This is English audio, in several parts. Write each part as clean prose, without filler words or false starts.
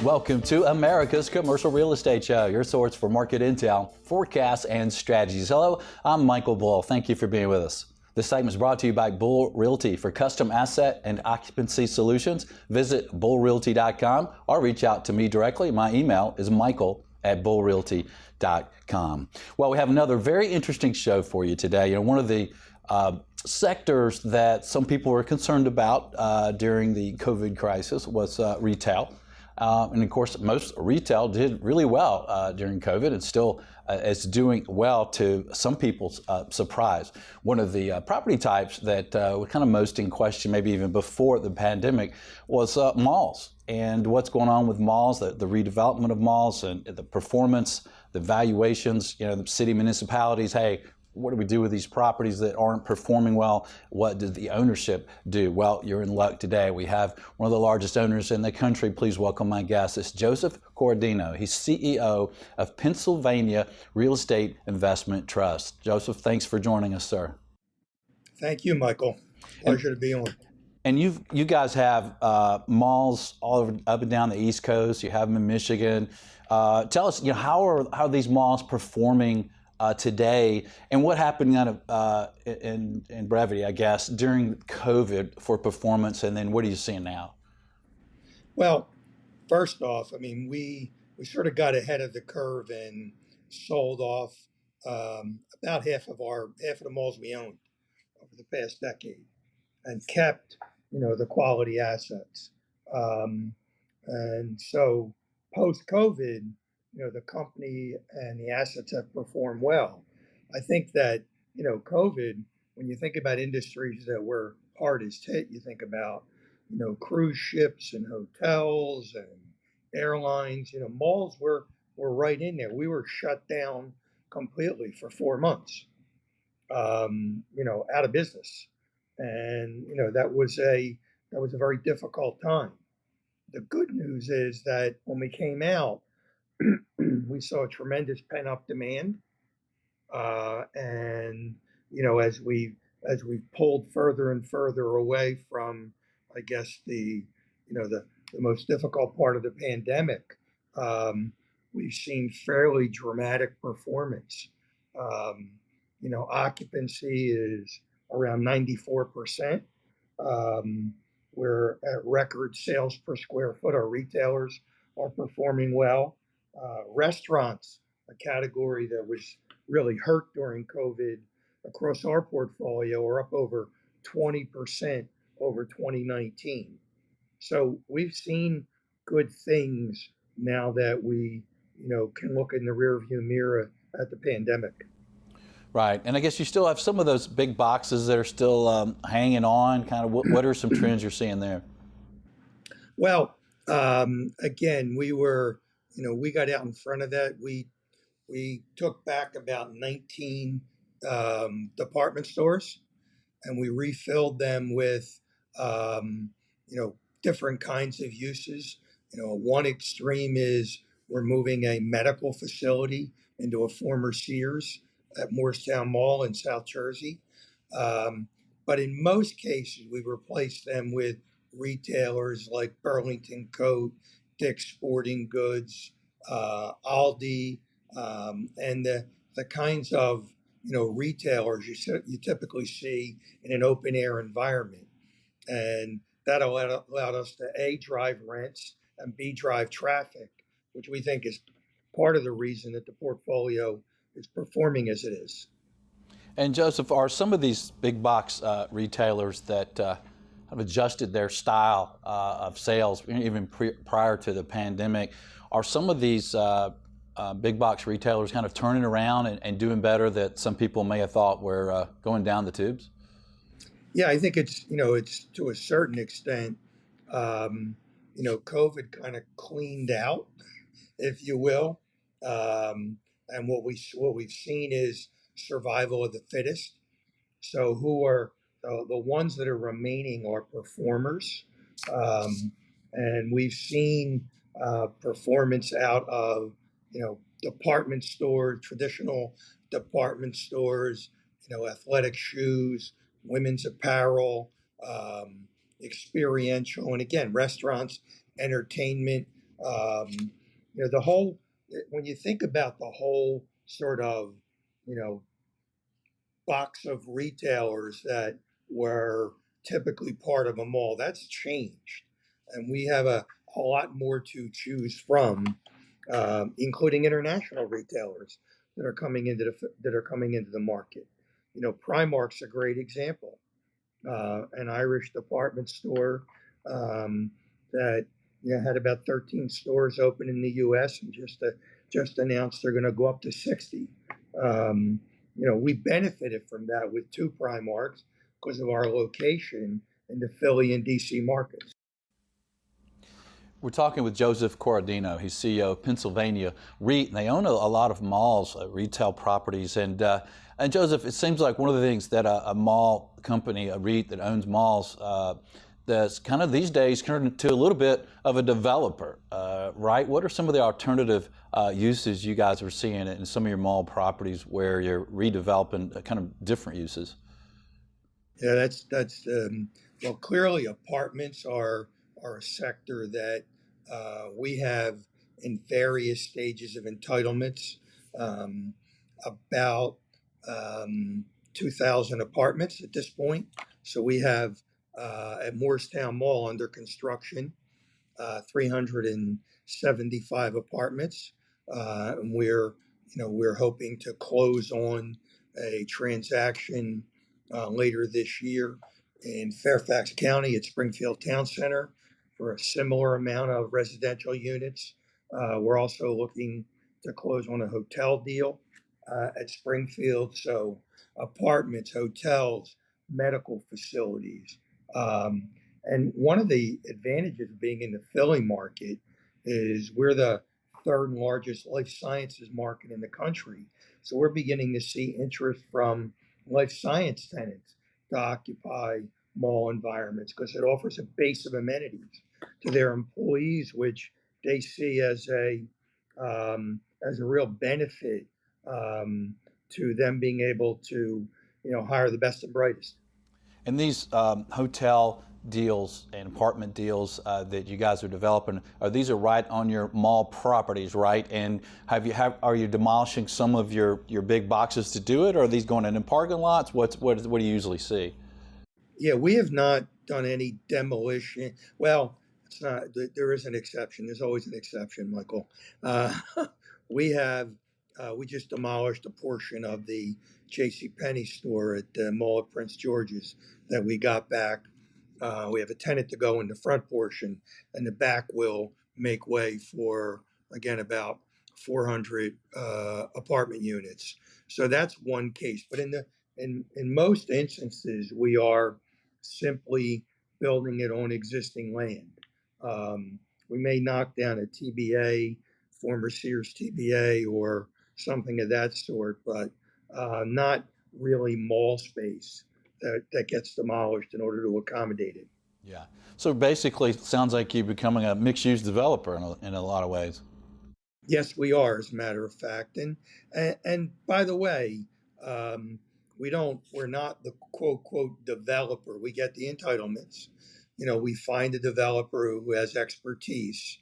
Welcome to America's Commercial Real Estate Show, your source for market intel, forecasts, and strategies. Hello, I'm Michael Bull. Thank you for being with us. This segment is brought to you by Bull Realty. For custom asset and occupancy solutions, visit bullrealty.com or reach out to me directly. My email is michael@bullrealty.com. Well, we have another very interesting show for you today. One of the sectors that some people were concerned about during the COVID crisis was retail. And of course, most retail did really well during COVID and still is doing well to some people's surprise. One of the property types that were kind of most in question, maybe even before the pandemic, was malls. And what's going on with malls, the redevelopment of malls and the performance, the valuations, the city municipalities, hey, what do we do with these properties that aren't performing well? What did the ownership do? Well, you're in luck today. We have one of the largest owners in the country. Please welcome my guest. It's Joseph Coradino. He's CEO of Pennsylvania Real Estate Investment Trust. Joseph, thanks for joining us, sir. Thank you, Michael. Pleasure to be on. And you guys have malls all over, up and down the East Coast. You have them in Michigan. Tell us, how are these malls performing today, and what happened in brevity, I guess, during COVID for performance, and then what are you seeing now? Well, first off, we sort of got ahead of the curve and sold off about half of the malls we owned over the past decade, and kept the quality assets. And so post COVID, the company and the assets have performed well. I think that, COVID, when you think about industries that were hardest hit, you think about, cruise ships and hotels and airlines. Malls were right in there. We were shut down completely for 4 months, out of business. And, that was a very difficult time. The good news is that when we came out, we saw a tremendous pent-up demand, and as we pulled further and further away from, I guess, the most difficult part of the pandemic, we've seen fairly dramatic performance. Occupancy is around 94%. We're at record sales per square foot. Our retailers are performing well. Restaurants, a category that was really hurt during COVID across our portfolio, are up over 20% over 2019. So we've seen good things now that we, can look in the rearview mirror at the pandemic. Right, and I guess you still have some of those big boxes that are still hanging on. Kind of, what are some trends you're seeing there? Well, again, we got out in front of that. We took back about 19 department stores, and we refilled them with, different kinds of uses. One extreme is we're moving a medical facility into a former Sears at Morristown Mall in South Jersey. But in most cases, we replaced them with retailers like Burlington Coat, Dick's Sporting Goods, Aldi, and the kinds of retailers you typically see in an open air environment, and that allowed us to A, drive rents, and B, drive traffic, which we think is part of the reason that the portfolio is performing as it is. And Joseph, are some of these big box retailers that have adjusted their style of sales even prior to the pandemic, are some of these big box retailers kind of turning around and doing better that some people may have thought were going down the tubes? Yeah, I think it's to a certain extent, COVID kind of cleaned out, if you will, and what we've seen is survival of the fittest. So who are the ones that are remaining are performers, and we've seen performance out of department stores, traditional department stores, athletic shoes, women's apparel, experiential, and again, restaurants, entertainment, The whole, when you think about the whole sort of, you know, box of retailers that were typically part of a mall, that's changed. And we have a lot more to choose from, including international retailers that are coming into the market. Primark's a great example, an Irish department store um, that had about 13 stores open in the U.S. and just announced they're going to go up to 60. We benefited from that with two Primarks because of our location in the Philly and D.C. markets. We're talking with Joseph Coradino. He's CEO of Pennsylvania REIT, and they own a lot of malls, retail properties. And Joseph, it seems like one of the things that a mall company, a REIT that owns malls, that's kind of these days turned into a little bit of a developer, right? What are some of the alternative uses you guys are seeing in some of your mall properties where you're redeveloping kind of different uses? Yeah, that's well, clearly apartments are a sector that we have in various stages of entitlements. Um, about 2,000 apartments at this point. So we have at Morristown Mall under construction 375 apartments, and we're hoping to close on a transaction later this year in Fairfax County at Springfield Town Center for a similar amount of residential units. We're also looking to close on a hotel deal at Springfield. So apartments, hotels, medical facilities. And one of the advantages of being in the Philly market is we're the third largest life sciences market in the country. So we're beginning to see interest from life science tenants to occupy mall environments because it offers a base of amenities to their employees, which they see as a real benefit to them being able to hire the best and brightest. And these hotel deals and apartment deals that you guys are developing, these are right on your mall properties, right? And are you demolishing some of your big boxes to do it, or are these going in parking lots? What do you usually see? Yeah, we have not done any demolition. Well, it's not. There is an exception. There's always an exception, Michael. Uh, we just demolished a portion of the J.C. Penney store at the Mall of Prince George's that we got back. We have a tenant to go in the front portion, and the back will make way for again about 400 apartment units. So that's one case. But in most instances, we are simply building it on existing land. We may knock down a TBA, former Sears TBA, or something of that sort, but not really mall space that gets demolished in order to accommodate it. Yeah. So basically, it sounds like you're becoming a mixed-use developer in a lot of ways. Yes, we are, as a matter of fact. And by the way, we're not the quote quote developer. We get the entitlements. We find a developer who has expertise,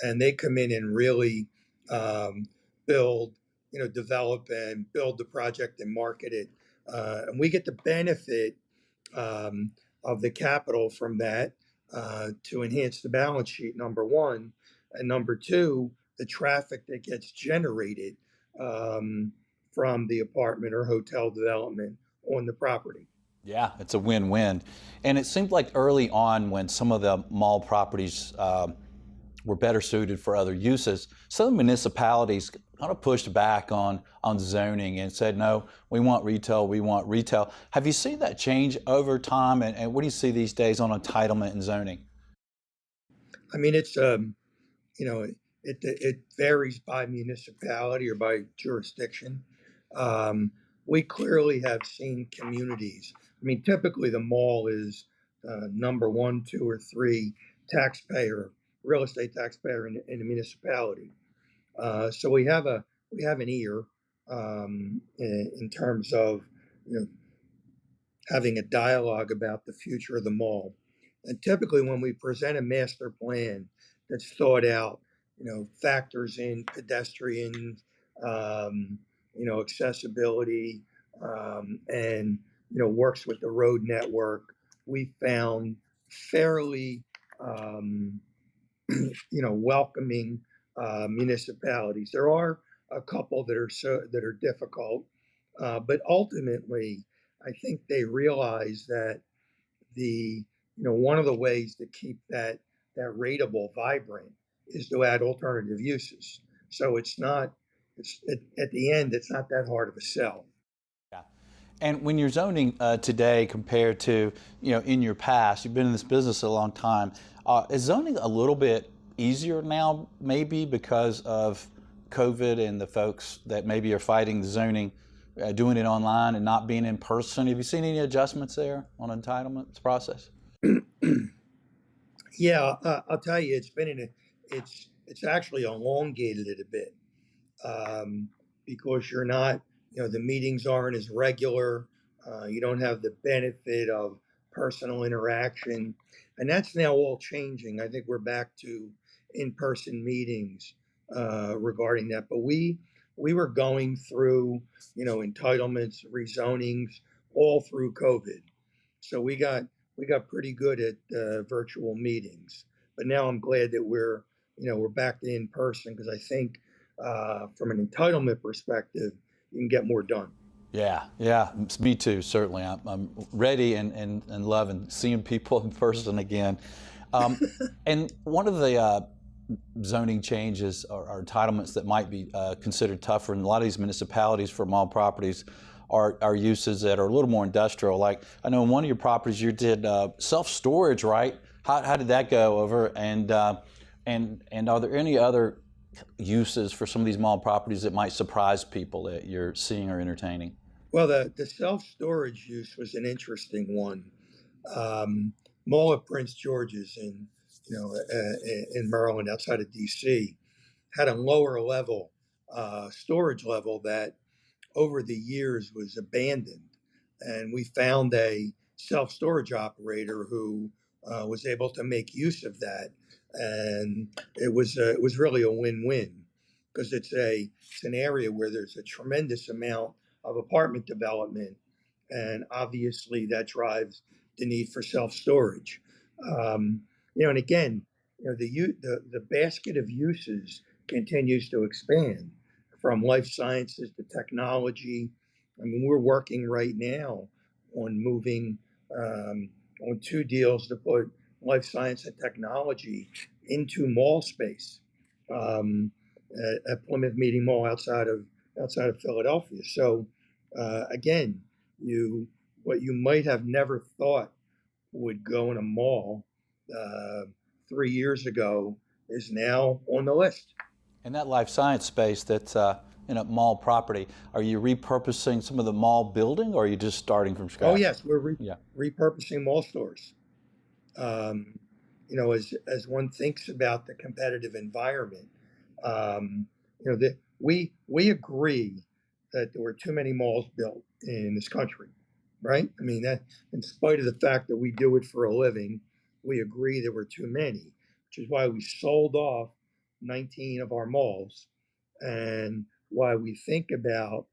and they come in and really build, develop and build the project and market it. And we get the benefit of the capital from that to enhance the balance sheet, number one. And number two, the traffic that gets generated um, from the apartment or hotel development on the property. Yeah, it's a win-win. And it seemed like early on when some of the mall properties were better suited for other uses, some municipalities kind of pushed back on zoning and said, no, we want retail, we want retail. Have you seen that change over time? And what do you see these days on entitlement and zoning? I mean, it's you know, it varies by municipality or by jurisdiction. Um, we clearly have seen communities. I mean, typically the mall is number one, two, or three taxpayer, real estate taxpayer in the municipality. So we have an ear in terms of you know having a dialogue about the future of the mall. And typically, when we present a master plan that's thought out, factors in pedestrian, accessibility, and works with the road network, we found fairly, um, welcoming municipalities. There are a couple that are difficult, but ultimately, I think they realize that one of the ways to keep that rateable vibrant is to add alternative uses. So it's not, at the end, it's not that hard of a sell. Yeah. And when you're zoning today compared to, in your past, you've been in this business a long time, is zoning a little bit easier now, maybe because of COVID and the folks that maybe are fighting the zoning, doing it online and not being in person? Have you seen any adjustments there on entitlements process? Yeah, I'll tell you, it's actually elongated it a bit, um, because you're not, the meetings aren't as regular. You don't have the benefit of personal interaction. And that's now all changing. I think we're back to in-person meetings regarding that. But we were going through, entitlements, rezonings all through COVID. So we got pretty good at virtual meetings. But now I'm glad that we're back to in person, because I think from an entitlement perspective, you can get more done. Yeah, yeah, me too, certainly. I'm ready and loving seeing people in person again. And one of the zoning changes or entitlements that might be considered tougher in a lot of these municipalities for mall properties are uses that are a little more industrial. Like I know in one of your properties you did self-storage, right? How did that go over? And are there any other uses for some of these mall properties that might surprise people that you're seeing or entertaining? Well, the self-storage use was an interesting one. Um, Mall of Prince George's in Maryland, outside of D.C., had a lower level storage level that over the years was abandoned. And we found a self storage operator who was able to make use of that. And it was really a win win, because it's an area where there's a tremendous amount of apartment development. And obviously that drives the need for self storage. And again, the basket of uses continues to expand, from life sciences to technology. I mean, we're working right now on moving on two deals to put life science and technology into mall space, um, at Plymouth Meeting Mall outside of Philadelphia. So again, you what you might have never thought would go in a mall uh, 3 years ago is now on the list. In that life science space that's in a mall property, are you repurposing some of the mall building or are you just starting from Oh scratch? yes, we're Yeah. repurposing mall stores. Um, as one thinks about the competitive environment, that we agree that there were too many malls built in this country, right? I mean that, in spite of the fact that we do it for a living, we agree there were too many, which is why we sold off 19 of our malls, and why we think about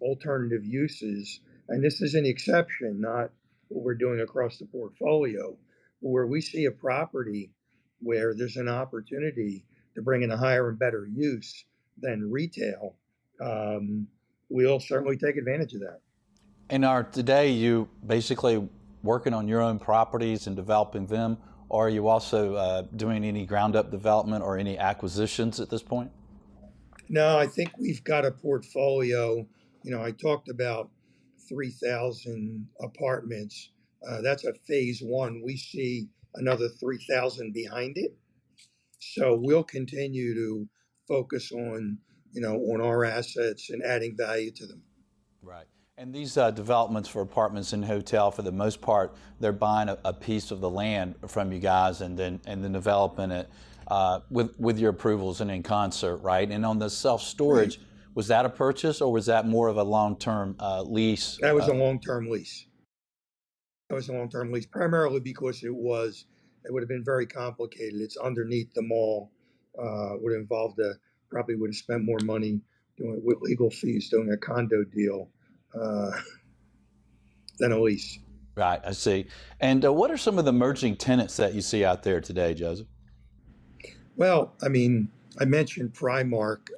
alternative uses. And this is an exception, not what we're doing across the portfolio, where we see a property where there's an opportunity to bring in a higher and better use than retail. um, we'll certainly take advantage of that. And are today you basically working on your own properties and developing them, or are you also doing any ground up development or any acquisitions at this point? No, I think we've got a portfolio. I talked about 3,000 apartments. That's a phase one. We see another 3,000 behind it. So we'll continue to focus on our assets and adding value to them. Right. And these developments for apartments and hotel, for the most part, they're buying a piece of the land from you guys and then developing it with your approvals and in concert, right? And on the self Right. storage, was that a purchase or was that more of a long term lease? That was a long-term lease. That was a long-term lease, primarily because it would have been very complicated. It's underneath the mall. would have involved probably would have spent more money doing with legal fees doing a condo deal uh, than a lease. Right, I see. And what are some of the emerging tenants that you see out there today, Joseph? Well, I mean, I mentioned Primark,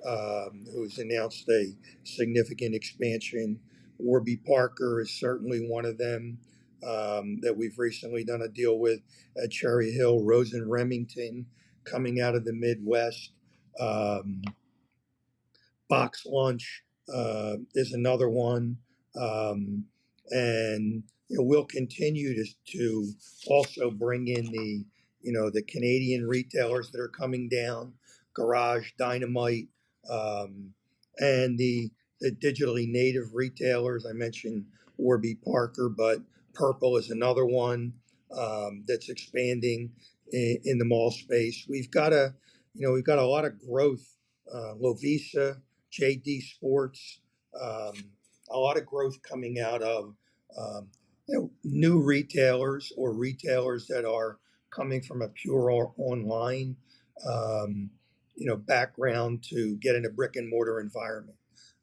who's announced a significant expansion. Warby Parker is certainly one of them that we've recently done a deal with at Cherry Hill. Rose and Remington coming out of the Midwest. Um, Box Lunch is another one. Um, and we'll continue to also bring in the Canadian retailers that are coming down, Garage, Dynamite, um, and the digitally native retailers. I mentioned Warby Parker, but Purple is another one that's expanding in the mall space. We've got a lot of growth. Lovisa, JD Sports, um, a lot of growth coming out of new retailers or retailers that are coming from a pure online um, background to get in a brick and mortar environment.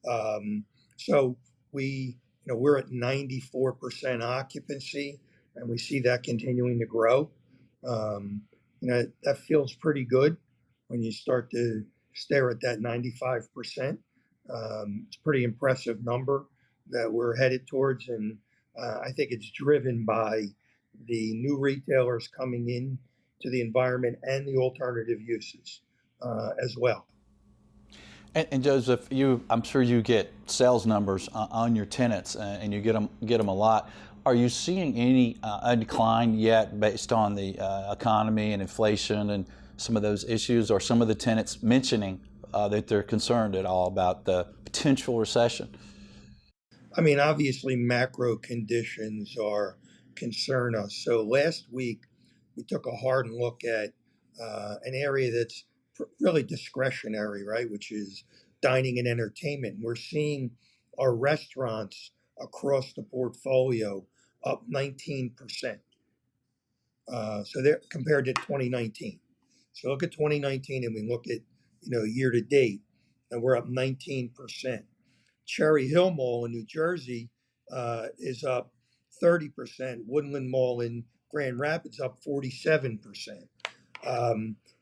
Um, so we're at 94% occupancy, and we see that continuing to grow. That feels pretty good when you start to stare at that 95%. It's a pretty impressive number that we're headed towards, and I think it's driven by the new retailers coming in to the environment and the alternative uses as well. And Joseph, I'm sure you get sales numbers on your tenants, and you get them a lot. Are you seeing any decline yet based on the economy and inflation and some of those issues, or some of the tenants mentioning that they're concerned at all about the potential recession? I mean, obviously, macro conditions are concern us. So last week, we took a hard look at an area that's really discretionary, right? Which is dining and entertainment. We're seeing our restaurants across the portfolio up 19%. So they're compared to 2019. So look at 2019 and we look at year to date, and we're up 19%. Cherry Hill Mall in New Jersey is up 30%. Woodland Mall in Grand Rapids up 47%.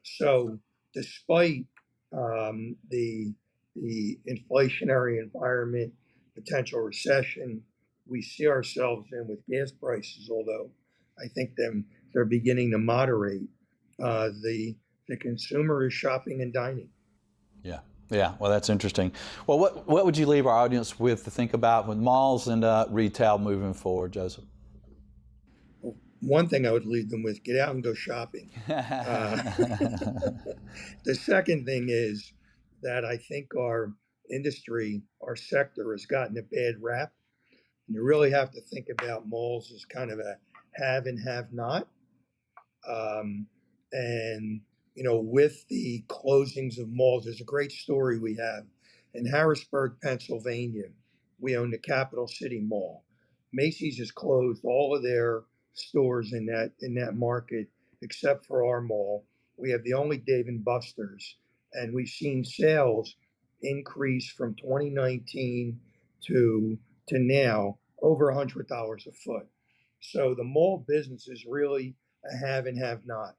So despite the inflationary environment, potential recession we see ourselves in with gas prices, although I think they're beginning to moderate, the consumer is shopping and dining. Yeah, yeah. Well, that's interesting. Well, what would you leave our audience with to think about with malls and retail moving forward, Joseph? One thing I would leave them with: get out and go shopping. Uh, the second thing is that I think our industry, our sector, has gotten a bad rap. And you really have to think about malls as kind of a have and have not. Um, and with the closings of malls, there's a great story we have in Harrisburg, Pennsylvania. We own the Capital City Mall. Macy's has closed all of their stores in that market except for our mall. We have the only Dave and Buster's, and we've seen sales increase from 2019 to now over $100 a foot. So the mall business is really a have and have not.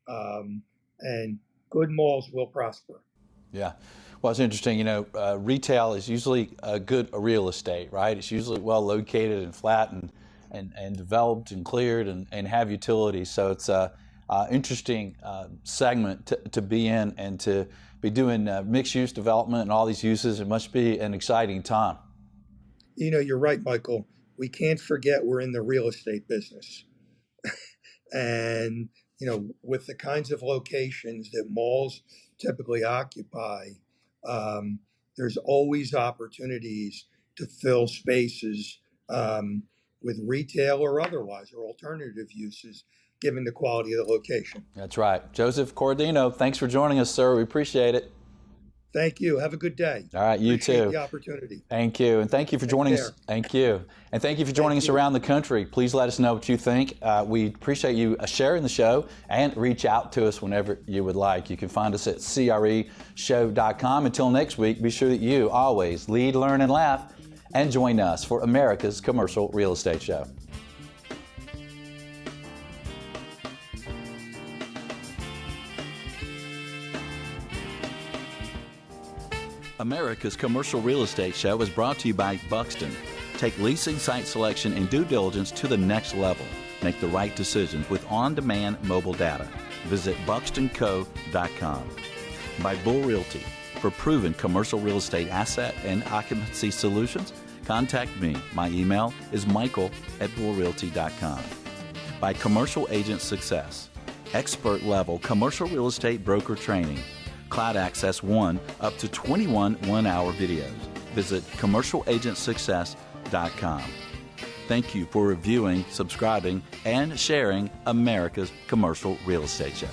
Um, and good malls will prosper. Yeah. Well, it's interesting. Retail is usually a good real estate, right? It's usually well located and flat and developed and cleared and have utilities. So it's a interesting segment to be in and to be doing mixed use development and all these uses. It must be an exciting time. You're right, Michael. We can't forget we're in the real estate business. And, with the kinds of locations that malls typically occupy, um, there's always opportunities to fill spaces with retail or otherwise, or alternative uses, given the quality of the location. That's right. Joseph Coradino, thanks for joining us, sir. We appreciate it. Thank you. Have a good day. All right, you Appreciate too. the opportunity. Thank you. And thank you for joining us. care. Thank you. And thank you for joining us around the country. Please let us know what you think. We appreciate you sharing the show, and reach out to us whenever you would like. You can find us at CREshow.com. Until next week, be sure that you always lead, learn, and laugh, and join us for America's Commercial Real Estate Show. America's Commercial Real Estate Show is brought to you by Buxton. Take leasing, site selection, and due diligence to the next level. Make the right decisions with on-demand mobile data. Visit buxtonco.com. By Bull Realty. For proven commercial real estate asset and occupancy solutions, contact me. My email is michael@bullrealty.com. By Commercial Agent Success. Expert level commercial real estate broker training. Cloud Access 1, up to 21 one-hour videos. Visit commercialagentsuccess.com. Thank you for reviewing, subscribing, and sharing America's Commercial Real Estate Show.